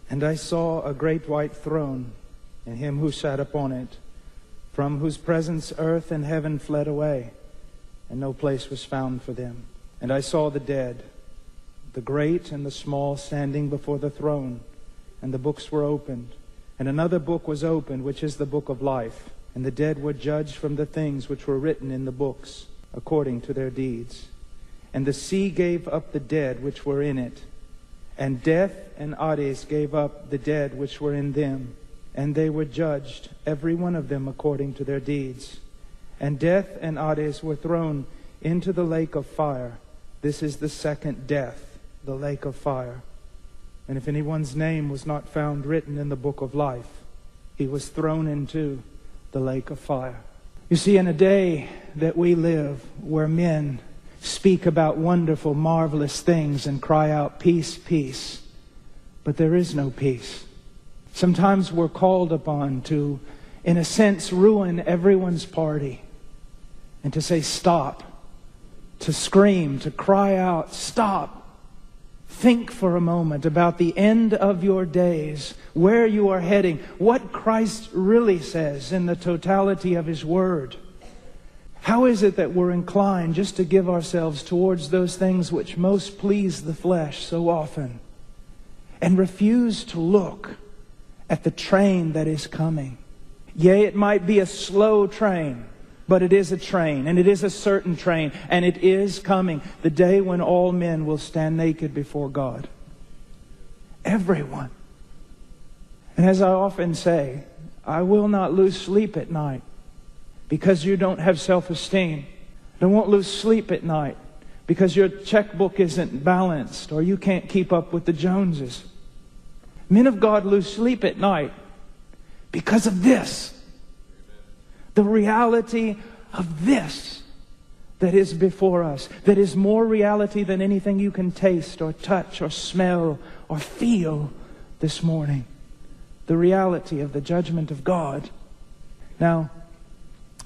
And I saw a great white throne, and him who sat upon it, from whose presence earth and heaven fled away, and no place was found for them. And I saw the dead, the great and the small, standing before the throne, and the books were opened. And another book was opened, which is the book of life. And the dead were judged from the things which were written in the books, according to their deeds. And the sea gave up the dead which were in it, and death and Hades gave up the dead which were in them. And they were judged, every one of them according to their deeds. And death and Hades were thrown into the lake of fire. This is the second death, the lake of fire. And if anyone's name was not found written in the book of life, he was thrown into the lake of fire. You see, in a day that we live where men speak about wonderful, marvelous things and cry out, peace, peace, but there is no peace. Sometimes we're called upon to, in a sense, ruin everyone's party and to say stop, to scream, to cry out, stop. Think for a moment about the end of your days, where you are heading, what Christ really says in the totality of His Word. How is it that we're inclined just to give ourselves towards those things which most please the flesh so often, and refuse to look at the train that is coming? Yea, it might be a slow train, but it is a train, and it is a certain train, and it is coming. The day when all men will stand naked before God. Everyone. And as I often say, I will not lose sleep at night because you don't have self-esteem. I won't lose sleep at night because your checkbook isn't balanced or you can't keep up with the Joneses. Men of God lose sleep at night because of this. The reality of this that is before us, that is more reality than anything you can taste or touch or smell or feel this morning. The reality of the judgment of God. Now,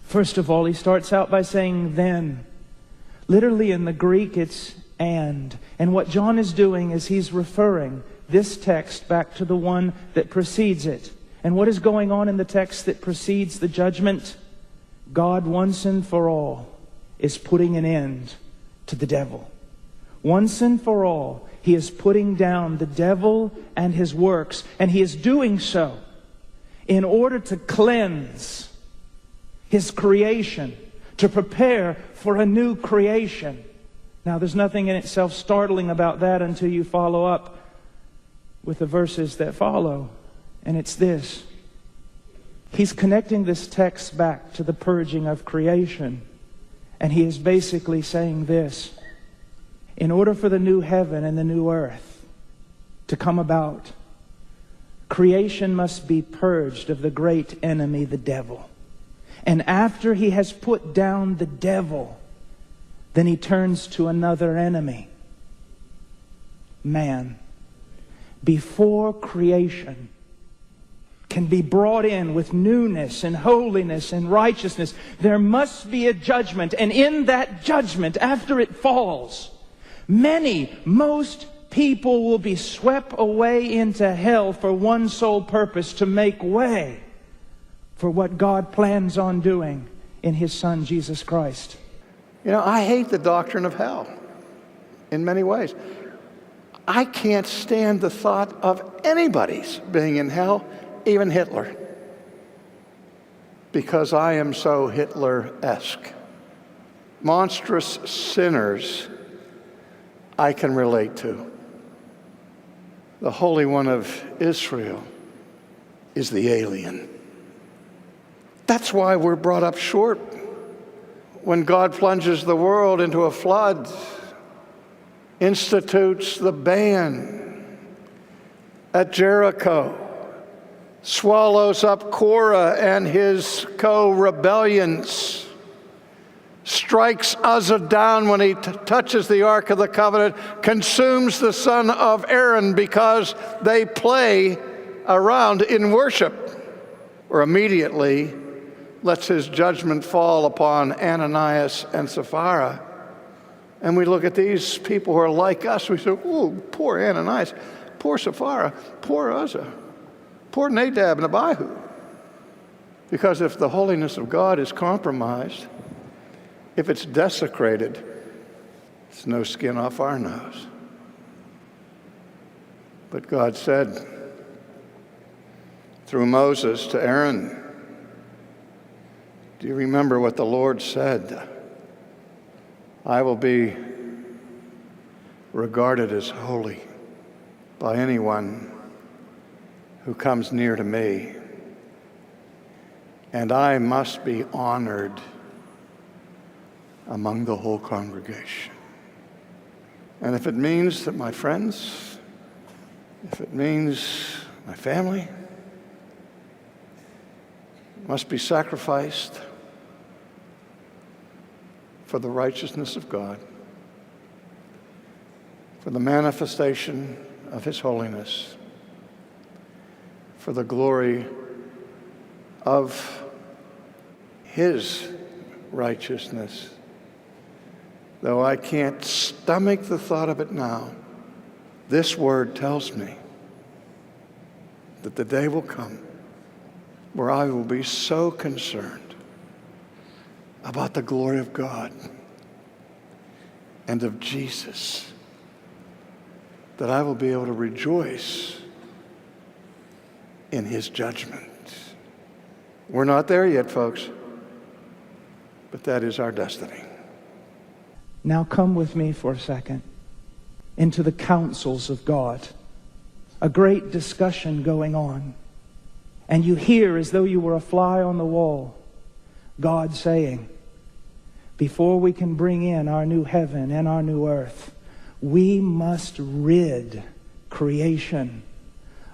first of all, he starts out by saying then. Literally in the Greek it's and. And what John is doing is he's referring this text back to the one that precedes it. And what is going on in the text that precedes the judgment? God once and for all is putting an end to the devil. Once and for all, He is putting down the devil and his works. And He is doing so in order to cleanse His creation, to prepare for a new creation. Now, there's nothing in itself startling about that until you follow up with the verses that follow. And it's this. He's connecting this text back to the purging of creation. And he is basically saying this. In order for the new heaven and the new earth to come about, creation must be purged of the great enemy, the devil. And after He has put down the devil, then He turns to another enemy, man. Before creation can be brought in with newness and holiness and righteousness, there must be a judgment. And in that judgment, after it falls, most people will be swept away into hell for one sole purpose, to make way for what God plans on doing in His Son, Jesus Christ. You know, I hate the doctrine of hell in many ways. I can't stand the thought of anybody's being in hell, even Hitler, because I am so Hitler-esque. Monstrous sinners I can relate to. The Holy One of Israel is the alien. That's why we're brought up short when God plunges the world into a flood, institutes the ban at Jericho, swallows up Korah and his co-rebellions, strikes Uzzah down when he touches the Ark of the Covenant, consumes the son of Aaron because they play around in worship, or immediately lets His judgment fall upon Ananias and Sapphira. And we look at these people who are like us, we say, oh, poor Ananias. poor Sapphira, poor Uzzah, poor Nadab and Abihu. Because if the holiness of God is compromised, if it's desecrated, it's no skin off our nose. But God said through Moses to Aaron, do you remember what the Lord said? I will be regarded as holy by anyone who comes near to me, and I must be honored among the whole congregation. And if it means that my friends, if it means my family must be sacrificed for the righteousness of God, for the manifestation of His holiness, for the glory of His righteousness, though I can't stomach the thought of it now, this word tells me that the day will come where I will be so concerned about the glory of God and of Jesus that I will be able to rejoice in His judgment. We're not there yet, folks, but that is our destiny. Now come with me for a second into the counsels of God. A great discussion going on. And you hear, as though you were a fly on the wall, God saying, before we can bring in our new heaven and our new earth, we must rid creation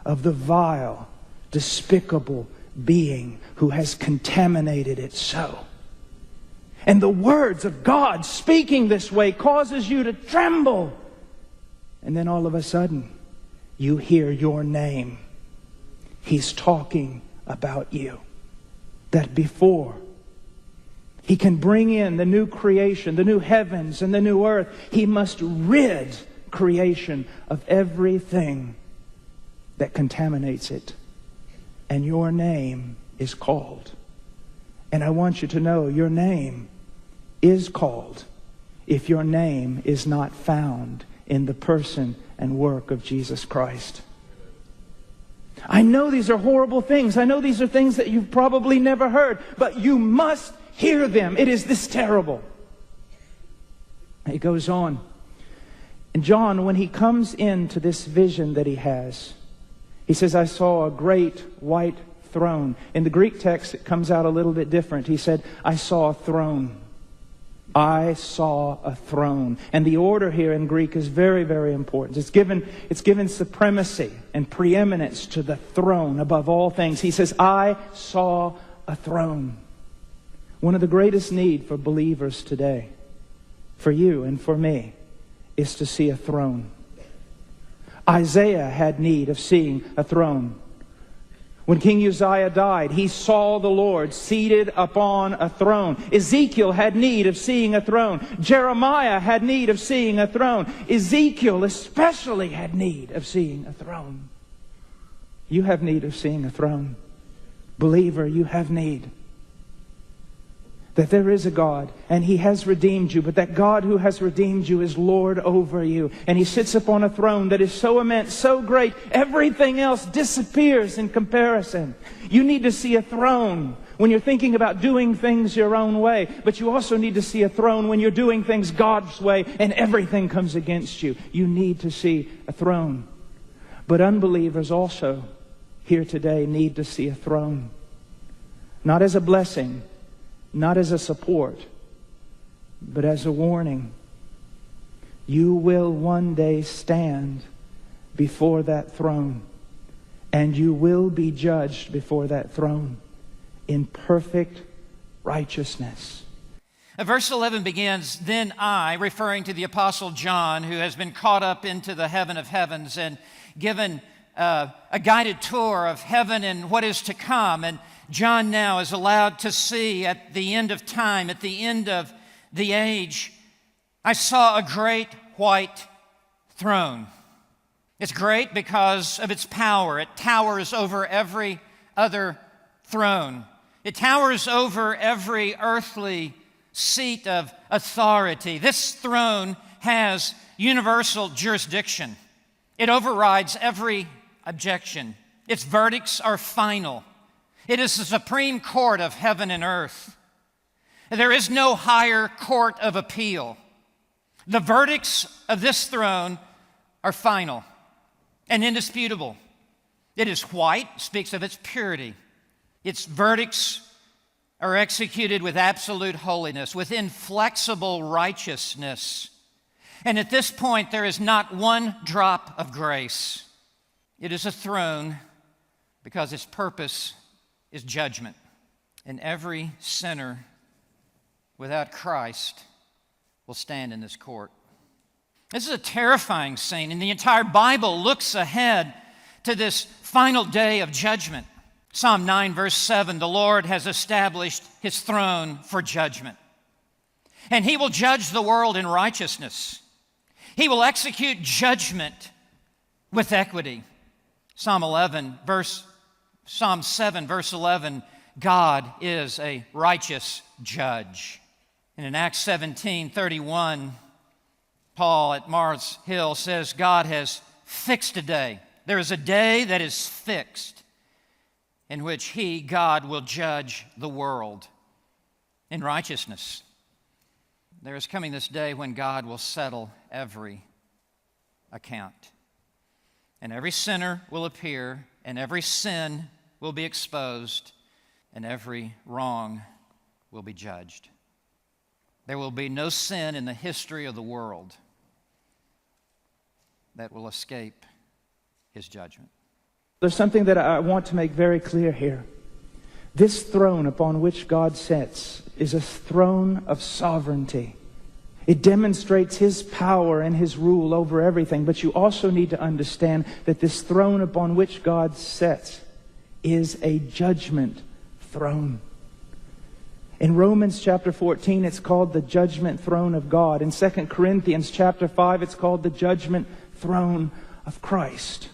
of the vile, despicable being who has contaminated it so. And the words of God speaking this way causes you to tremble. And then all of a sudden, you hear your name. He's talking about you. That before He can bring in the new creation, the new heavens and the new earth, He must rid creation of everything that contaminates it. And your name is called. And I want you to know your name is called if your name is not found in the person and work of Jesus Christ. I know these are horrible things. I know these are things that you've probably never heard, but you must hear them. It is this terrible. It goes on. And John, when he comes into this vision that he has, he says, I saw a great white throne. In the Greek text, it comes out a little bit different. He said, I saw a throne. I saw a throne. And the order here in Greek is very, very important. It's given supremacy and preeminence to the throne above all things. He says, I saw a throne. One of the greatest need for believers today, for you and for me, is to see a throne. Isaiah had need of seeing a throne. When King Uzziah died, he saw the Lord seated upon a throne. Ezekiel had need of seeing a throne. Jeremiah had need of seeing a throne. Ezekiel especially had need of seeing a throne. You have need of seeing a throne. Believer, you have need. That there is a God, and He has redeemed you, but that God who has redeemed you is Lord over you. And He sits upon a throne that is so immense, so great, everything else disappears in comparison. You need to see a throne when you're thinking about doing things your own way, but you also need to see a throne when you're doing things God's way and everything comes against you. You need to see a throne. But unbelievers also here today need to see a throne. Not as a blessing, not as a support, but as a warning. You will one day stand before that throne, and you will be judged before that throne in perfect righteousness. Verse 11 begins, Then I, referring to the Apostle John, who has been caught up into the heaven of heavens and given a guided tour of heaven and what is to come. And John now is allowed to see at the end of time, at the end of the age, I saw a great white throne. It's great because of its power. It towers over every other throne. It towers over every earthly seat of authority. This throne has universal jurisdiction. It overrides every objection. Its verdicts are final. It is the supreme court of heaven and earth. There is no higher court of appeal. The verdicts of this throne are final and indisputable. It is white, speaks of its purity. Its verdicts are executed with absolute holiness, with inflexible righteousness. And at this point, there is not one drop of grace. It is a throne because its purpose is judgment. And every sinner without Christ will stand in this court. This is a terrifying scene, and the entire Bible looks ahead to this final day of judgment. Psalm 9, verse 7, the Lord has established his throne for judgment, and he will judge the world in righteousness. He will execute judgment with equity. Psalm 7, verse 11, God is a righteous judge. And in Acts 17:31, Paul at Mars Hill says, God has fixed a day. There is a day that is fixed in which he, God, will judge the world in righteousness. There is coming this day when God will settle every account. And every sinner will appear, and every sin will be exposed, and every wrong will be judged. There will be no sin in the history of the world that will escape his judgment. There's something that I want to make very clear here. This throne upon which God sits is a throne of sovereignty. It demonstrates his power and his rule over everything. But you also need to understand that this throne upon which God sits is a judgment throne. In Romans chapter 14, it's called the judgment throne of God. In 2 Corinthians chapter 5, it's called the judgment throne of Christ.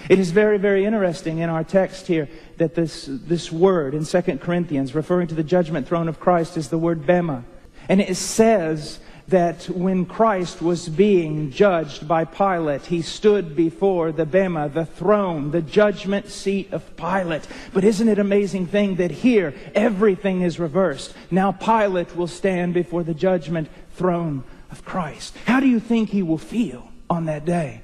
It is very, very interesting in our text here that this word in 2 Corinthians, referring to the judgment throne of Christ, is the word bema. And it says that when Christ was being judged by Pilate, he stood before the bema, the throne, the judgment seat of Pilate. But isn't it an amazing thing that here everything is reversed? Now Pilate will stand before the judgment throne of Christ. How do you think he will feel on that day?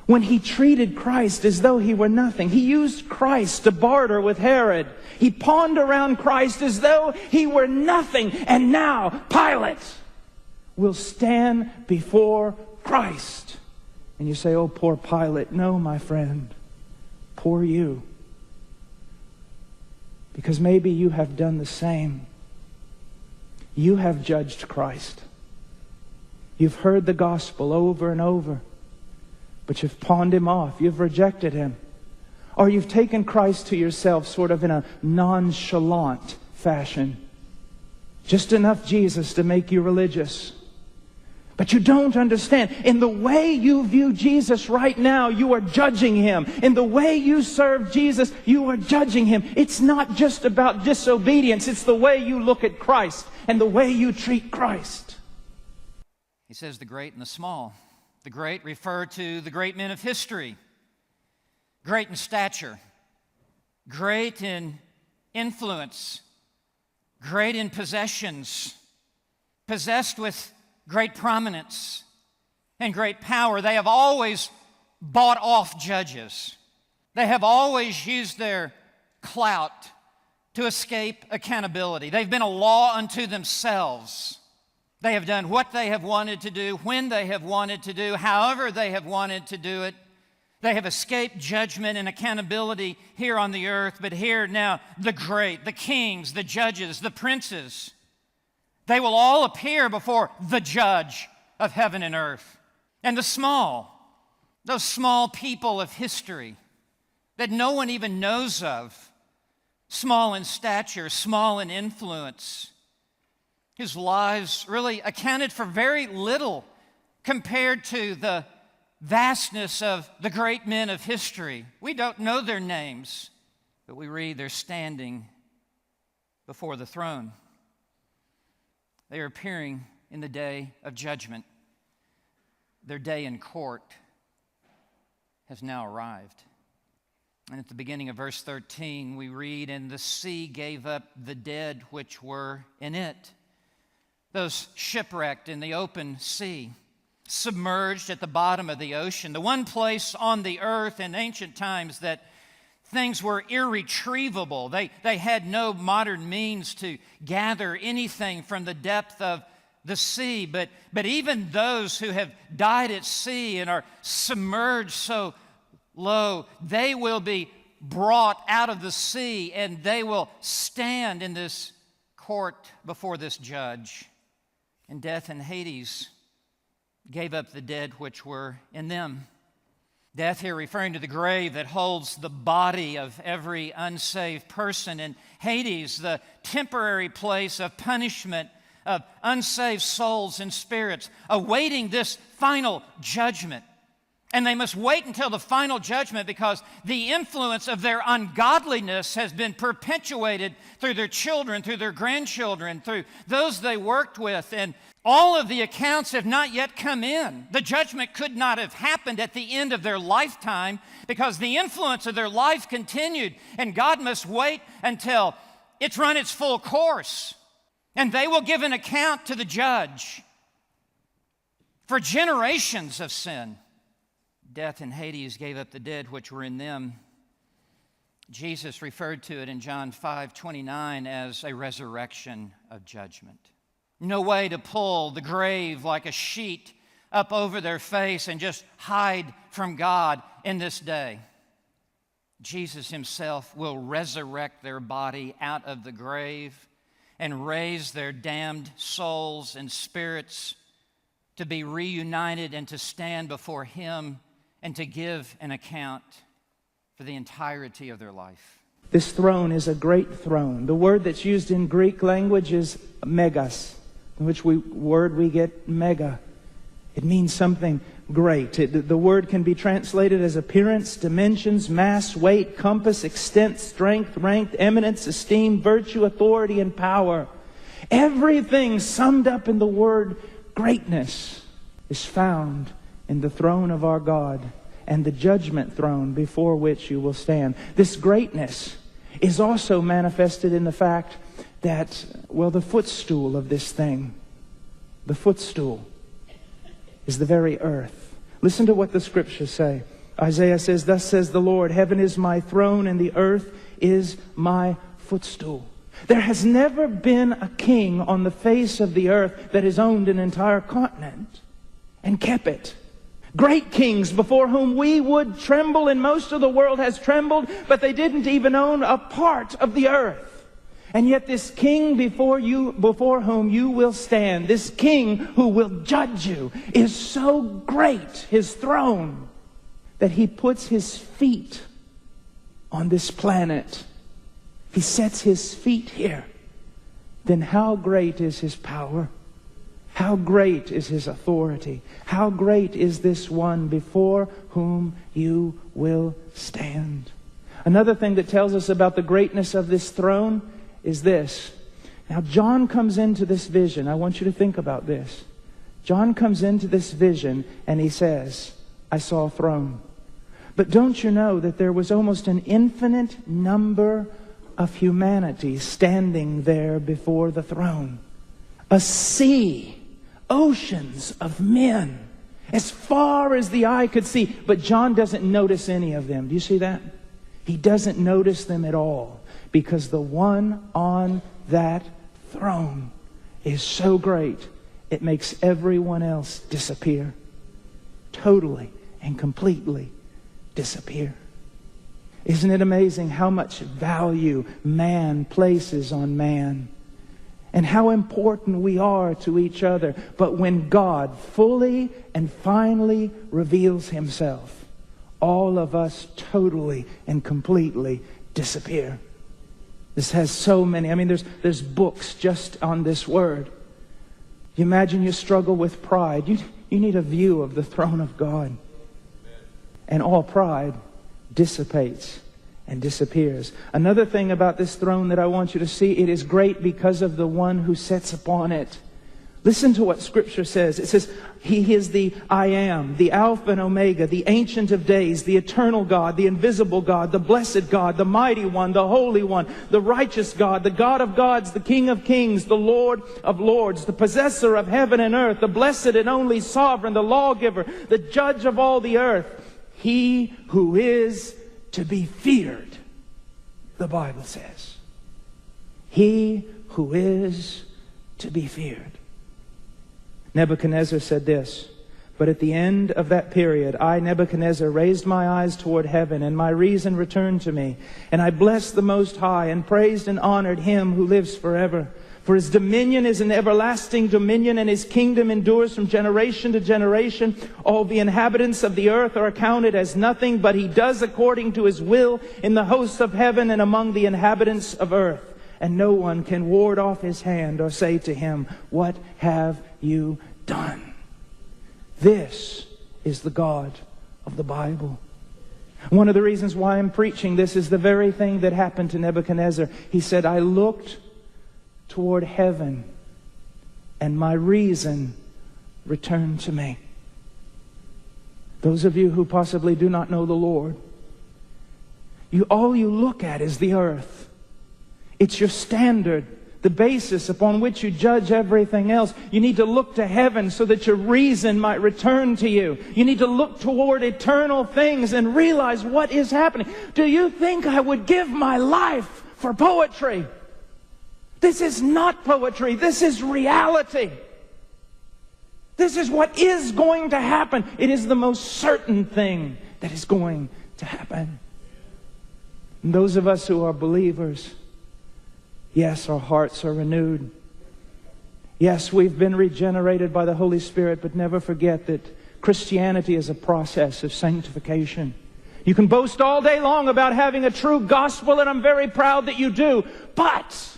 When he treated Christ as though he were nothing. He used Christ to barter with Herod. He pawned around Christ as though he were nothing. And now Pilate will stand before Christ. And you say, oh, poor Pilate. No, my friend. Poor you. Because maybe you have done the same. You have judged Christ. You've heard the gospel over and over. But you've pawned him off. You've rejected him. Or you've taken Christ to yourself sort of in a nonchalant fashion. Just enough Jesus to make you religious. But you don't understand. In the way you view Jesus right now, you are judging him. In the way you serve Jesus, you are judging him. It's not just about disobedience. It's the way you look at Christ and the way you treat Christ. He says the great and the small. The great refer to the great men of history. Great in stature. Great in influence. Great in possessions. Possessed with great prominence and great power. They have always bought off judges. They have always used their clout to escape accountability. They've been a law unto themselves. They have done what they have wanted to do, when they have wanted to do, however they have wanted to do it. They have escaped judgment and accountability here on the earth, but here now the great, the kings, the judges, the princes, they will all appear before the judge of heaven and earth. And the small, those small people of history that no one even knows of, small in stature, small in influence, whose lives really accounted for very little compared to the vastness of the great men of history. We don't know their names, but we read they're standing before the throne. They are appearing in the day of judgment. Their day in court has now arrived. And at the beginning of verse 13, we read, "And the sea gave up the dead which were in it." Those shipwrecked in the open sea, submerged at the bottom of the ocean, the one place on the earth in ancient times that things were irretrievable. They had no modern means to gather anything from the depth of the sea. But even those who have died at sea and are submerged so low, they will be brought out of the sea and they will stand in this court before this judge. And death and Hades gave up the dead which were in them. Death here referring to the grave that holds the body of every unsaved person, and Hades, the temporary place of punishment of unsaved souls and spirits, awaiting this final judgment. And they must wait until the final judgment because the influence of their ungodliness has been perpetuated through their children, through their grandchildren, through those they worked with. And all of the accounts have not yet come in. The judgment could not have happened at the end of their lifetime because the influence of their life continued. And God must wait until it's run its full course. And they will give an account to the judge for generations of sin. Death and Hades gave up the dead which were in them. Jesus referred to it in John 5:29 as a resurrection of judgment. No way to pull the grave like a sheet up over their face and just hide from God in this day. Jesus himself will resurrect their body out of the grave and raise their damned souls and spirits to be reunited and to stand before him and to give an account for the entirety of their life. This throne is a great throne. The word that's used in Greek language is megas, in which word we get mega. It means something great. The word can be translated as appearance, dimensions, mass, weight, compass, extent, strength, rank, eminence, esteem, virtue, authority, and power. Everything summed up in the word greatness is found in the throne of our God and the judgment throne before which you will stand. This greatness is also manifested in the fact that, the footstool of this thing, the footstool, is the very earth. Listen to what the scriptures say. Isaiah says, "Thus says the Lord, heaven is my throne and the earth is my footstool." There has never been a king on the face of the earth that has owned an entire continent and kept it. Great kings before whom we would tremble, and most of the world has trembled, but they didn't even own a part of the earth. And yet this king before whom you will stand, this king who will judge you, is so great, his throne, that he puts his feet on this planet. He sets his feet here. Then how great is his power? How great is his authority? How great is this one before whom you will stand? Another thing that tells us about the greatness of this throne is this. Now, John comes into this vision. I want you to think about this. John comes into this vision and he says, "I saw a throne." But don't you know that there was almost an infinite number of humanity standing there before the throne? A sea, oceans of men, as far as the eye could see. But John doesn't notice any of them. Do you see that? He doesn't notice them at all, because the one on that throne is so great, it makes everyone else disappear. Totally and completely disappear. Isn't it amazing how much value man places on man? And how important we are to each other. But when God fully and finally reveals himself, all of us totally and completely disappear. This has so many, there's books just on this word. You imagine you struggle with pride. You need a view of the throne of God. and all pride dissipates and disappears. Another thing about this throne that I want you to see, it is great because of the one who sits upon it. Listen to what Scripture says. It says, He is the I Am, the Alpha and Omega, the Ancient of Days, the Eternal God, the Invisible God, the Blessed God, the Mighty One, the Holy One, the Righteous God, the God of Gods, the King of Kings, the Lord of Lords, the Possessor of heaven and earth, the Blessed and only Sovereign, the Lawgiver, the Judge of all the earth. He who is to be feared, the Bible says. He who is to be feared. Nebuchadnezzar said this, "But at the end of that period, I, Nebuchadnezzar, raised my eyes toward heaven, and my reason returned to me. And I blessed the Most High, and praised and honored Him who lives forever. For His dominion is an everlasting dominion, and His kingdom endures from generation to generation. All the inhabitants of the earth are accounted as nothing, but He does according to His will in the hosts of heaven and among the inhabitants of earth. And no one can ward off His hand or say to Him, 'What have you done?'" This is the God of the Bible. One of the reasons why I'm preaching this is the very thing that happened to Nebuchadnezzar. He said, "I looked toward heaven, and my reason returned to me." Those of you who possibly do not know the Lord, all you look at is the earth. It's your standard, the basis upon which you judge everything else. You need to look to heaven so that your reason might return to you. You need to look toward eternal things and realize what is happening. Do you think I would give my life for poetry? This is not poetry. This is reality. This is what is going to happen. It is the most certain thing that is going to happen. And those of us who are believers, yes, our hearts are renewed. Yes, we've been regenerated by the Holy Spirit, but never forget that Christianity is a process of sanctification. You can boast all day long about having a true gospel, and I'm very proud that you do, but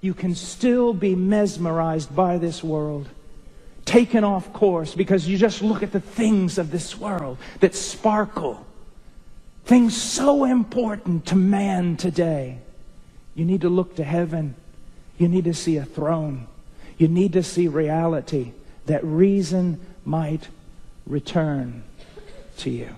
you can still be mesmerized by this world, taken off course because you just look at the things of this world that sparkle, things so important to man today. You need to look to heaven. You need to see a throne. You need to see reality, that reason might return to you.